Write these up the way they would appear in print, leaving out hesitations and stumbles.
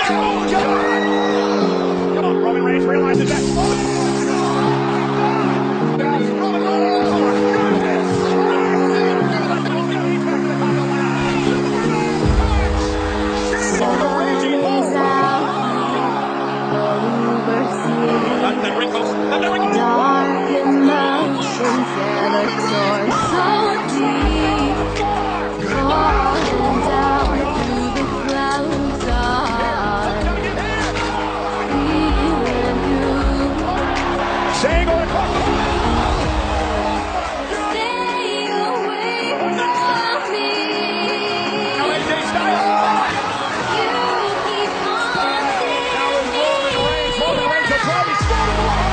Come on, Roman Reigns realizes that. Dark emotions ever soar so deep, falling down through the clouds are feeling you. Saying on the clock. Stay away from me. Now AJ Styles. You keep haunting Now with Roman Reigns. Roman Reigns will probably score the ball.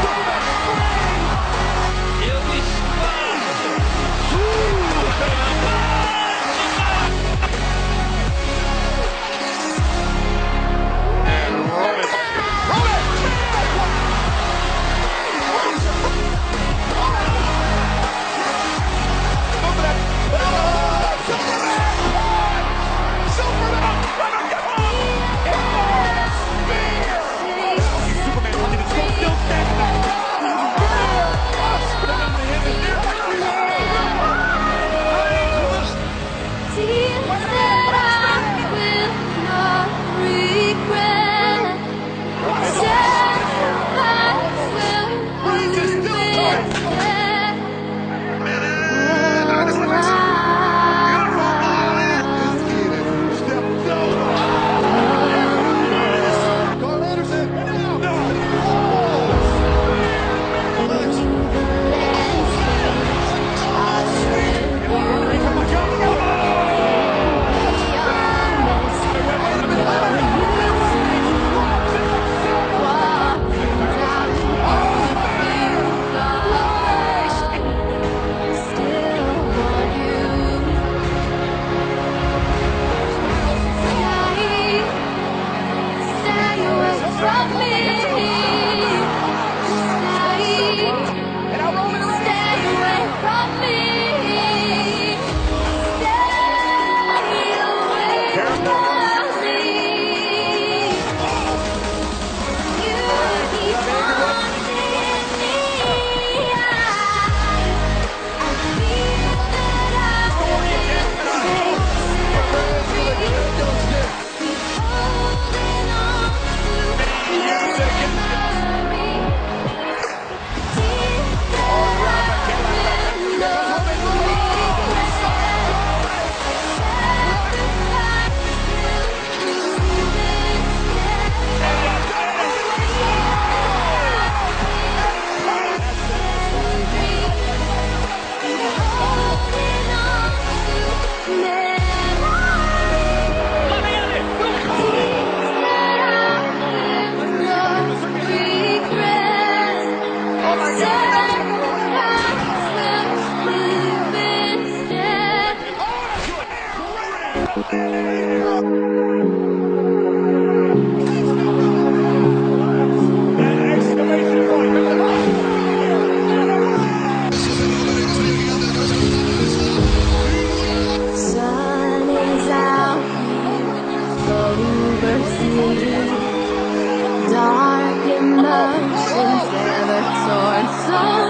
Sun is out overseas. Dark emotions ever soared so